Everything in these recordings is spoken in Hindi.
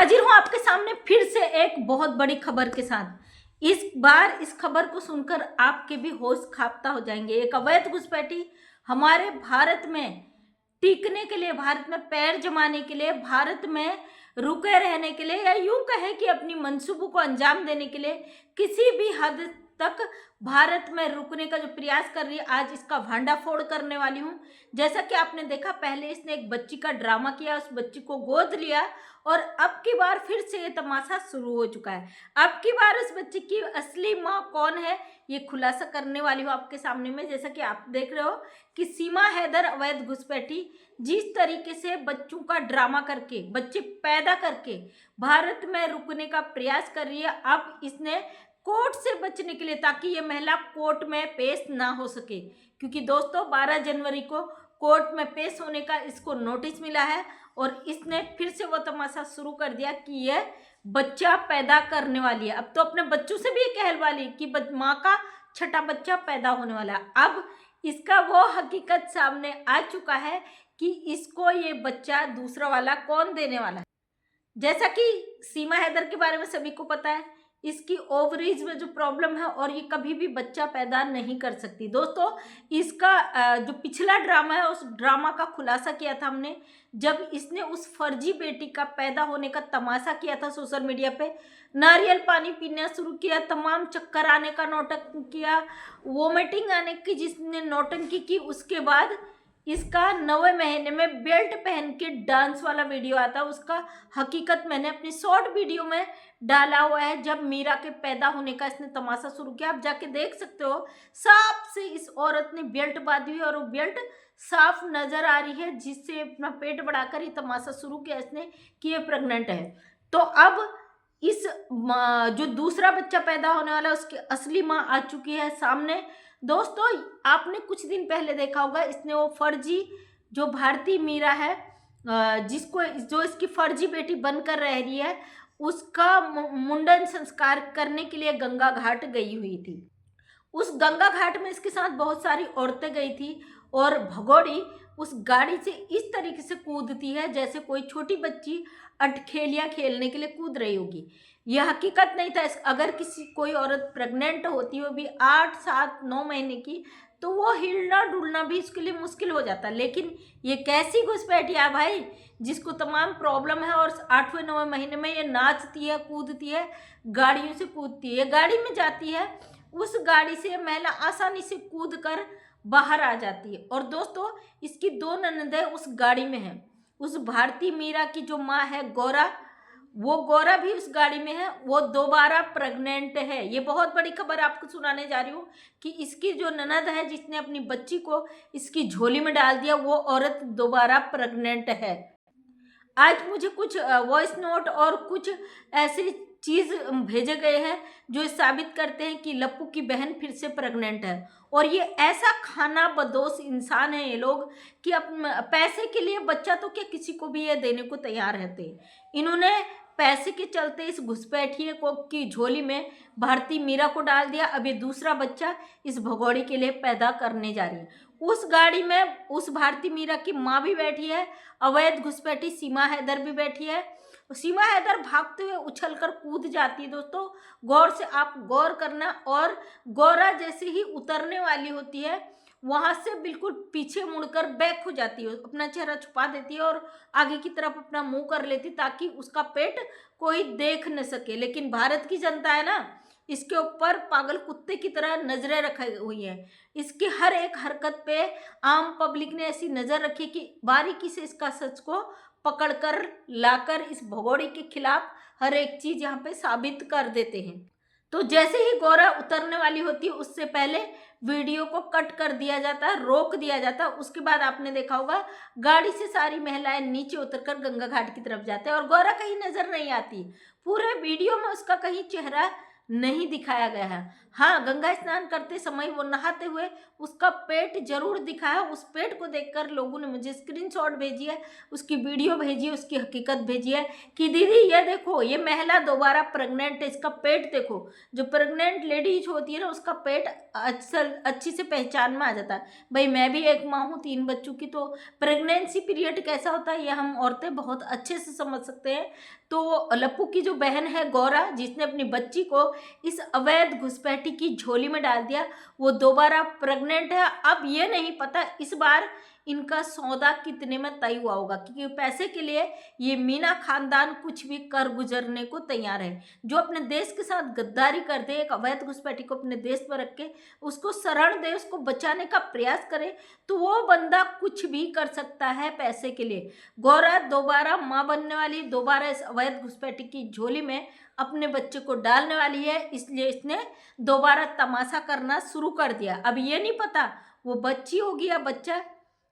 हाजिर हूं आपके सामने फिर से एक बहुत बड़ी खबर के साथ। इस बार इस खबर को सुनकर आपके भी होश खाप्ता हो जाएंगे। एक अवैध घुसपैठी हमारे भारत में टिकने के लिए, भारत में पैर जमाने के लिए, भारत में रुके रहने के लिए, या यूं कहे कि अपनी मंसूबों को अंजाम देने के लिए किसी भी हद तक भारत में रुकने का जो प्रयास कर रही है, आज इसका भांडाफोड़ करने वाली हूं। जैसा कि आपने देखा, पहले इसने एक बच्ची का ड्रामा किया, उस बच्ची को गोद लिया, और अब की बार फिर से ये तमाशा शुरू हो चुका है। अब की बार उस बच्ची की असली माँ कौन है, ये खुलासा करने वाली हूँ आपके सामने में। जैसा कि आप देख रहे हो कि सीमा हैदर अवैध घुसपैठी जिस तरीके से बच्चों का ड्रामा करके, बच्चे पैदा करके भारत में रुकने का प्रयास कर रही है, अब इसने कोर्ट से बचने के लिए, ताकि ये महिला कोर्ट में पेश ना हो सके, क्योंकि दोस्तों 12 जनवरी को कोर्ट में पेश होने का इसको नोटिस मिला है, और इसने फिर से वो तमाशा शुरू कर दिया कि ये बच्चा पैदा करने वाली है। अब तो अपने बच्चों से भी ये कहलवा ली कि माँ का छठा बच्चा पैदा होने वाला है। अब इसका वो हकीकत सामने आ चुका है कि इसको ये बच्चा दूसरा वाला कौन देने वाला है। जैसा कि सीमा हैदर के बारे में सभी को पता है, इसकी ओवरीज में जो प्रॉब्लम है और ये कभी भी बच्चा पैदा नहीं कर सकती। दोस्तों, इसका जो पिछला ड्रामा है, उस ड्रामा का खुलासा किया था हमने, जब इसने उस फर्जी बेटी का पैदा होने का तमाशा किया था सोशल मीडिया पे। नारियल पानी पीना शुरू किया, तमाम चक्कर आने का नौटंकी किया, वोमिटिंग आने की जिसने नौटंकी की। उसके बाद इसका 9वें महीने में बेल्ट पहन के डांस वाला वीडियो आता, उसका हकीकत मैंने अपनी शॉर्ट वीडियो में डाला हुआ है। जब मीरा के पैदा होने का इसने तमाशा शुरू किया, आप जाके देख सकते हो, साफ से इस औरत ने बेल्ट बांधी हुई और वो बेल्ट साफ नजर आ रही है, जिससे अपना पेट बढ़ाकर ये तमाशा शुरू किया इसने कि ये प्रेग्नेंट है। तो अब इस जो दूसरा बच्चा पैदा होने वाला है, उसकी असली माँ आ चुकी है सामने। दोस्तों, आपने कुछ दिन पहले देखा होगा, इसने वो फर्जी जो भारती मीरा है, जिसको जो इसकी फर्जी बेटी बनकर रह रही है, उसका मुंडन संस्कार करने के लिए गंगा घाट गई हुई थी। उस गंगा घाट में इसके साथ बहुत सारी औरतें गई थी, और भगोड़ी उस गाड़ी से इस तरीके से कूदती है जैसे कोई छोटी बच्ची अटखेलियाँ खेलने के लिए कूद रही होगी। यह हकीकत नहीं था। अगर कोई औरत प्रेग्नेंट होती हो भी 8, 7, 9 महीने की, तो वो हिलना डुलना भी इसके लिए मुश्किल हो जाता। लेकिन ये कैसी घुसपैठी है भाई, जिसको तमाम प्रॉब्लम है, और 8वें 9वें महीने में ये नाचती है, कूदती है, गाड़ियों से कूदती है, गाड़ी में जाती है, उस गाड़ी से महिला आसानी से कूद कर बाहर आ जाती है। और दोस्तों, इसकी 2 ननदें उस गाड़ी में हैं। उस भारती मीरा की जो माँ है गौरा, वो गौरा भी उस गाड़ी में है, वो दोबारा प्रेग्नेंट है। ये बहुत बड़ी खबर आपको सुनाने जा रही हूँ कि इसकी जो ननद है, जिसने अपनी बच्ची को इसकी झोली में डाल दिया, वो औरत दोबारा प्रेग्नेंट है। आज मुझे कुछ वॉइस नोट और कुछ ऐसी चीज़ भेजे गए हैं जो साबित करते हैं कि लप्पू की बहन फिर से प्रेग्नेंट है। और ये ऐसा खाना बदोश इंसान है ये लोग कि अब पैसे के लिए बच्चा तो क्या किसी को भी ये देने को तैयार रहते हैं। इन्होंने पैसे के चलते इस घुसपैठिए को की झोली में भारती मीरा को डाल दिया। अब ये दूसरा बच्चा इस भगोड़ी के लिए पैदा करने जा रही है। उस गाड़ी में उस भारती मीरा की माँ भी बैठी है, अवैध घुसपैठी सीमा हैदर भी बैठी है। सीमा हैदर भागते हुए उछलकर कूद जाती है। दोस्तों, गौर से आप गौर करना। और गौरा जैसे ही उतरने वाली होती है, वहां से बिल्कुल पीछे मुड़कर बैक हो जाती है, अपना चेहरा छुपा देती है और आगे की तरफ अपना मुंह कर लेती, ताकि उसका पेट कोई देख न सके। लेकिन भारत की जनता है ना, इसके ऊपर पागल कुत्ते की तरह नजरें रखी हुई है। इसकी हर एक हरकत पे आम पब्लिक ने ऐसी नजर रखी कि बारीकी से इसका सच को पकड़कर लाकर इस भगोड़ी के खिलाफ हर एक चीज यहाँ पे साबित कर देते हैं। तो जैसे ही गौरा उतरने वाली होती है, उससे पहले वीडियो को कट कर दिया जाता है, रोक दिया जाता है। उसके बाद आपने देखा होगा, गाड़ी से सारी महिलाएं नीचे उतरकर गंगा घाट की तरफ जाते हैं, और गौरा कहीं नजर नहीं आती। पूरे वीडियो में उसका कहीं चेहरा नहीं दिखाया गया है। हाँ, गंगा स्नान करते समय वो नहाते हुए उसका पेट जरूर दिखा है। उस पेट को देखकर लोगों ने मुझे स्क्रीनशॉट भेजी है, उसकी वीडियो भेजी है, उसकी हकीकत भेजी है कि दीदी ये देखो, ये महिला दोबारा प्रेग्नेंट है, इसका पेट देखो। जो प्रेग्नेंट लेडीज होती है ना, उसका पेट अच्छी से पहचान में आ जाता है। भाई, मैं भी एक माँ हूँ 3 बच्चों की, तो प्रेगनेंसी पीरियड कैसा होता है ये हम औरतें बहुत अच्छे से समझ सकते हैं। तो लप्पू की जो बहन है गौरा, जिसने अपनी बच्ची को इस अवैध घुसपैठी की झोली में डाल दिया, वो दोबारा प्रेग्नेंट है। अब ये नहीं पता इस बार इनका सौदा कितने में तय हुआ होगा, क्योंकि पैसे के लिए ये मीना खानदान कुछ भी कर गुजरने को तैयार है। जो अपने देश के साथ गद्दारी कर दे, एक अवैध घुसपैठी को अपने देश पर रख के उसको शरण दे, उसको बचाने का प्रयास करे, तो वो बंदा कुछ भी कर सकता है पैसे के लिए। गौरा दोबारा माँ बनने वाली, दोबारा इस अवैध घुसपैठी की झोली में अपने बच्चे को डालने वाली है, इसलिए इसने दोबारा तमाशा करना शुरू कर दिया। अब ये नहीं पता वो बच्ची होगी या बच्चा,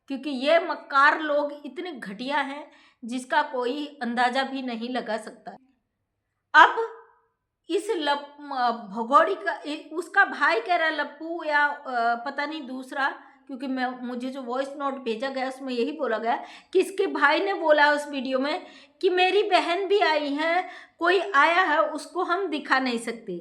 क्योंकि ये मक्कार लोग इतने घटिया हैं जिसका कोई अंदाजा भी नहीं लगा सकता। अब इस भगोड़ी का उसका भाई कह रहा है लप्पू या पता नहीं दूसरा, क्योंकि मुझे जो वॉइस नोट भेजा गया उसमें यही बोला गया कि इसके भाई ने बोला उस वीडियो में कि मेरी बहन भी आई है, कोई आया है, उसको हम दिखा नहीं सकते।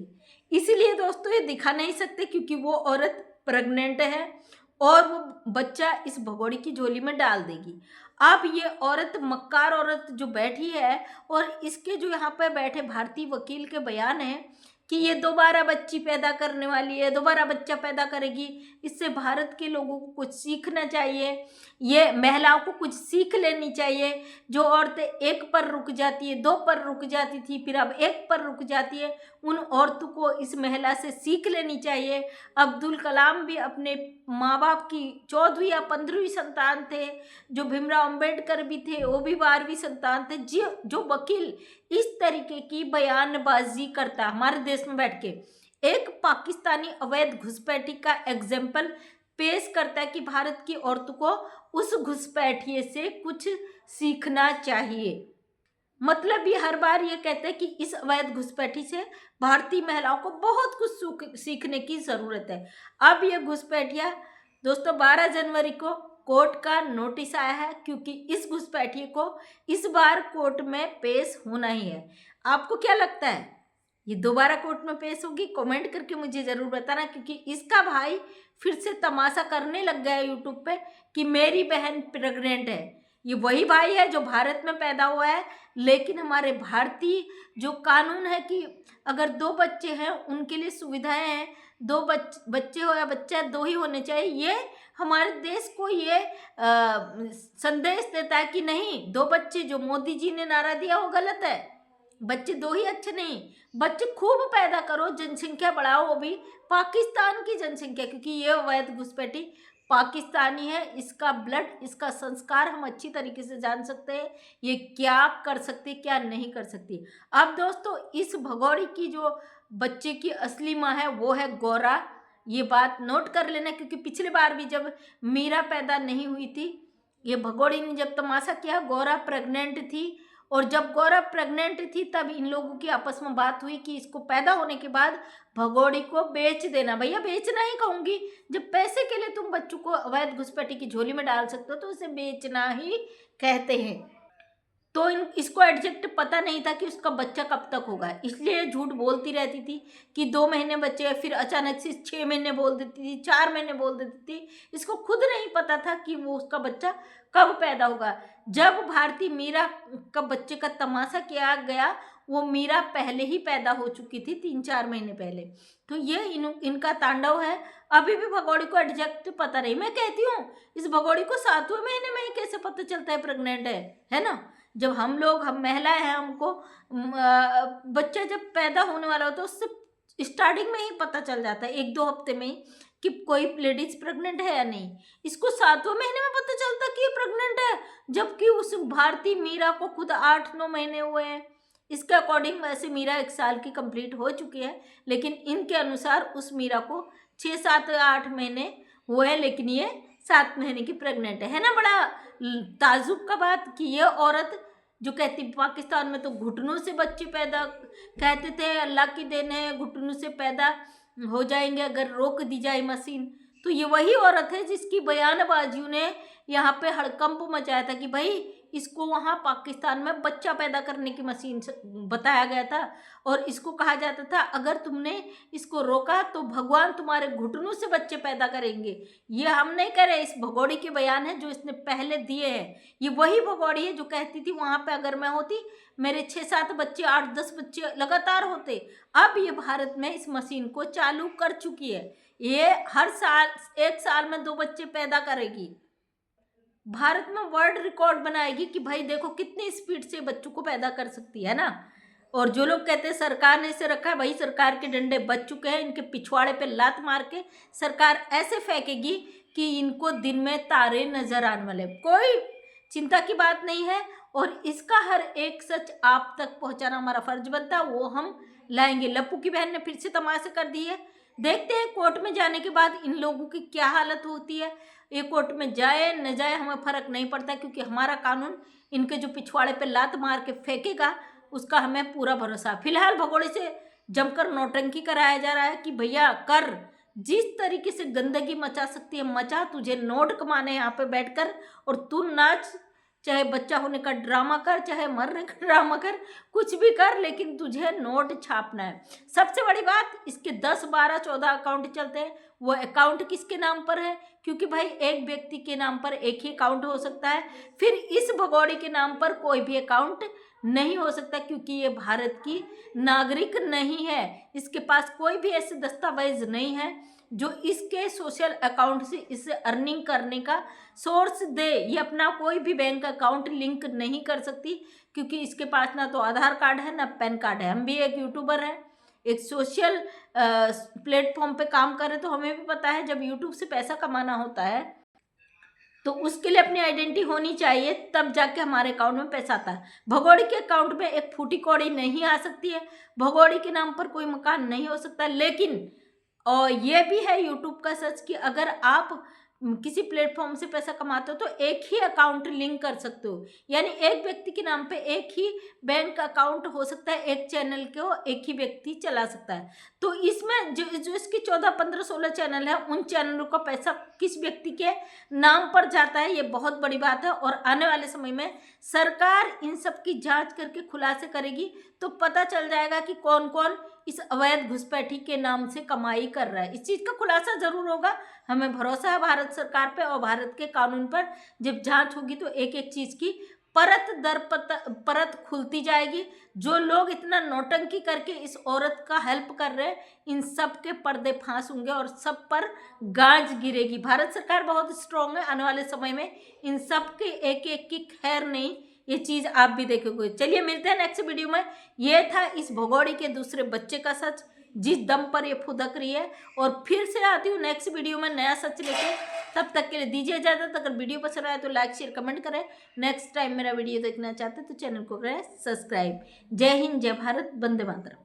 इसीलिए दोस्तों ये दिखा नहीं सकते क्योंकि वो औरत प्रेग्नेंट है और वो बच्चा इस भगोड़ी की झोली में डाल देगी। अब ये औरत, मक्कार औरत जो बैठी है, और इसके जो यहाँ पे बैठे भारतीय वकील के बयान है कि ये दोबारा बच्ची पैदा करने वाली है, दोबारा बच्चा पैदा करेगी। इससे भारत के लोगों को कुछ सीखना चाहिए, ये महिलाओं को कुछ सीख लेनी चाहिए। जो औरतें एक पर रुक जाती है, दो पर रुक जाती थी, फिर अब एक पर रुक जाती है, उन औरतों को इस महिला से सीख लेनी चाहिए। अब्दुल कलाम भी अपने माँ बाप की 14वीं या 15वीं संतान थे, जो भीमराव अंबेडकर भी थे वो भी 12वीं संतान थे। जो वकील इस तरीके की बयानबाजी करता हमारे देश में बैठ के, एक पाकिस्तानी अवैध घुसपैठी का एग्जाम्पल पेश करता है कि भारत की औरतों को उस घुसपैठिए से कुछ सीखना चाहिए। मतलब ये हर बार ये कहते हैं कि इस अवैध घुसपैठी से भारतीय महिलाओं को बहुत कुछ सीखने की ज़रूरत है। अब ये घुसपैठिया दोस्तों 12 जनवरी को कोर्ट का नोटिस आया है, क्योंकि इस घुसपैठिए को इस बार कोर्ट में पेश होना ही है। आपको क्या लगता है ये दोबारा कोर्ट में पेश होगी? कमेंट करके मुझे ज़रूर बताना, क्योंकि इसका भाई फिर से तमाशा करने लग गया यूट्यूब पे कि मेरी बहन प्रेग्नेंट है। ये वही भाई है जो भारत में पैदा हुआ है, लेकिन हमारे भारतीय जो कानून है कि अगर 2 बच्चे हैं उनके लिए सुविधाएं हैं, 2 बच्चे हो या बच्चा 2 ही होने चाहिए। ये हमारे देश को ये संदेश देता है कि नहीं, 2 बच्चे जो मोदी जी ने नारा दिया वो गलत है, बच्चे 2 ही अच्छे नहीं, बच्चे खूब पैदा करो, जनसंख्या बढ़ाओ, वो भी पाकिस्तान की जनसंख्या, क्योंकि ये अवैध घुसपैठी पाकिस्तानी है। इसका ब्लड, इसका संस्कार हम अच्छी तरीके से जान सकते हैं, ये क्या कर सकती क्या नहीं कर सकती। अब दोस्तों इस भगोड़ी की जो बच्चे की असली माँ है वो है गौरा, ये बात नोट कर लेना, क्योंकि पिछली बार भी जब मीरा पैदा नहीं हुई थी, ये भगोड़ी ने जब तमाशा किया, गौरा प्रेग्नेंट थी, और जब गौरा प्रेग्नेंट थी तब इन लोगों की आपस में बात हुई कि इसको पैदा होने के बाद भगोड़ी को बेच देना। भैया बेचना ही कहूँगी, जब पैसे के लिए तुम बच्चों को अवैध घुसपैठी की झोली में डाल सकते हो तो उसे बेचना ही कहते हैं। तो इसको एग्जैक्ट पता नहीं था कि उसका बच्चा कब तक होगा, इसलिए झूठ बोलती रहती थी कि 2 महीने बच्चे, फिर अचानक से 6 महीने बोल देती थी, 4 महीने बोल देती थी। इसको खुद नहीं पता था कि वो उसका बच्चा कब पैदा होगा। जब भारतीय मीरा का बच्चे का तमाशा किया गया, वो मीरा पहले ही पैदा हो चुकी थी 3-4 महीने पहले। तो ये इनका तांडव है। अभी भी भगोड़ी को एग्जैक्ट पता नहीं। मैं कहती हूँ इस भगोड़ी को 7वें महीने में ही कैसे पता चलता है प्रेग्नेंट है ना। जब हम महिलाएं हैं, हमको बच्चा जब पैदा होने वाला होता है उससे स्टार्टिंग में ही पता चल जाता है, 1-2 हफ्ते में ही, कि कोई लेडीज प्रेग्नेंट है या नहीं। इसको 7वें महीने में पता चलता कि ये प्रेग्नेंट है, जबकि उस भारतीय मीरा को खुद 8-9 महीने हुए हैं। इसके अकॉर्डिंग वैसे मीरा 1 साल की कंप्लीट हो चुकी है, लेकिन इनके अनुसार उस मीरा को 6, 7 या 8 महीने हुए हैं, लेकिन ये 7 महीने की प्रेग्नेंट है ना। बड़ा ताजुब का बात कि ये औरत जो कहती पाकिस्तान में तो घुटनों से बच्चे पैदा, कहते थे अल्लाह की देन है, घुटनों से पैदा हो जाएंगे अगर रोक दी जाए मशीन। तो ये वही औरत है जिसकी बयानबाजियों ने यहाँ पे हड़कंप मचाया था कि भाई इसको वहाँ पाकिस्तान में बच्चा पैदा करने की मशीन बताया गया था और इसको कहा जाता था अगर तुमने इसको रोका तो भगवान तुम्हारे घुटनों से बच्चे पैदा करेंगे। ये हम नहीं कह रहे, इस भगोड़ी के बयान है जो इसने पहले दिए हैं। ये वही भगोड़ी है जो कहती थी वहाँ पे अगर मैं होती मेरे 6-7 बच्चे 8-10 बच्चे लगातार होते। अब ये भारत में इस मशीन को चालू कर चुकी है। ये हर साल 1 साल में 2 बच्चे पैदा करेगी। भारत में वर्ल्ड रिकॉर्ड बनाएगी कि भाई देखो कितनी स्पीड से बच्चों को पैदा कर सकती है ना। और जो लोग कहते हैं सरकार ने इसे रखा है, भाई सरकार के डंडे बच चुके हैं। इनके पिछवाड़े पे लात मार के सरकार ऐसे फेंकेगी कि इनको दिन में तारे नजर आने वाले। कोई चिंता की बात नहीं है और इसका हर एक सच आप तक पहुंचाना हमारा फर्ज बनता है, वो हम लाएंगे। लप्पू की बहन ने फिर से तमाशा कर दी है। देखते हैं कोर्ट में जाने के बाद इन लोगों की क्या हालत होती है। ये कोर्ट में जाए न जाए हमें फ़र्क नहीं पड़ता, क्योंकि हमारा कानून इनके जो पिछवाड़े पे लात मार के फेंकेगा उसका हमें पूरा भरोसा। फिलहाल भगोड़े से जमकर नौटंकी कराया जा रहा है कि भैया कर, जिस तरीके से गंदगी मचा सकती है मचा, तुझे नोट कमाने यहाँ पे बैठकर, और तू नाच, चाहे बच्चा होने का ड्रामा कर, चाहे मरने का ड्रामा कर, कुछ भी कर, लेकिन तुझे नोट छापना है। सबसे बड़ी बात, इसके 10, 12, 14 अकाउंट चलते हैं। वो अकाउंट किसके नाम पर है? क्योंकि भाई एक व्यक्ति के नाम पर एक ही अकाउंट हो सकता है, फिर इस भगोड़ी के नाम पर कोई भी अकाउंट नहीं हो सकता, क्योंकि ये भारत की नागरिक नहीं है। इसके पास कोई भी ऐसे दस्तावेज नहीं है जो इसके सोशल अकाउंट से इसे अर्निंग करने का सोर्स दे। ये अपना कोई भी बैंक अकाउंट लिंक नहीं कर सकती, क्योंकि इसके पास ना तो आधार कार्ड है ना पैन कार्ड है। हम भी एक यूट्यूबर हैं, एक सोशल प्लेटफॉर्म पे काम कर रहे, तो हमें भी पता है जब यूट्यूब से पैसा कमाना होता है तो उसके लिए अपनी आइडेंटिटी होनी चाहिए, तब जाके हमारे अकाउंट में पैसा आता है। भगोड़ी के अकाउंट में एक फूटी कौड़ी नहीं आ सकती है, भगोड़ी के नाम पर कोई मकान नहीं हो सकता। लेकिन और ये भी है यूट्यूब का सच कि अगर आप किसी प्लेटफॉर्म से पैसा कमाते हो तो एक ही अकाउंट लिंक कर सकते हो, यानी एक व्यक्ति के नाम पे एक ही बैंक अकाउंट हो सकता है, एक चैनल को एक ही व्यक्ति चला सकता है। तो इसमें जो इसकी 14, 15, 16 चैनल है, उन चैनलों का पैसा किस व्यक्ति के नाम पर जाता है, ये बहुत बड़ी बात है। और आने वाले समय में सरकार इन सब की जाँच करके खुलासे करेगी, तो पता चल जाएगा कि कौन कौन इस अवैध घुसपैठी के नाम से कमाई कर रहा है। इस चीज़ का खुलासा जरूर होगा, हमें भरोसा है भारत सरकार पे और भारत के कानून पर। जब जांच होगी तो एक एक चीज़ की परत दर परत खुलती जाएगी। जो लोग इतना नौटंकी करके इस औरत का हेल्प कर रहे हैं, इन सब के पर्दे फांस होंगे और सब पर गाज गिरेगी। भारत सरकार बहुत स्ट्रांग है, आने वाले समय में इन सब के एक एक की खैर नहीं, ये चीज़ आप भी देखोगे। चलिए मिलते हैं नेक्स्ट वीडियो में। ये था इस भगोड़ी के दूसरे बच्चे का सच, जिस दम पर ये फुदक रही है। और फिर से आती हूँ नेक्स्ट वीडियो में नया सच लेके, तब तक के लिए दीजिए इजाज़त। अगर वीडियो पसंद आए तो लाइक शेयर कमेंट करें। नेक्स्ट टाइम मेरा वीडियो देखना चाहते तो चैनल को करें सब्सक्राइब। जय हिंद, जय भारत, वंदे मातरम।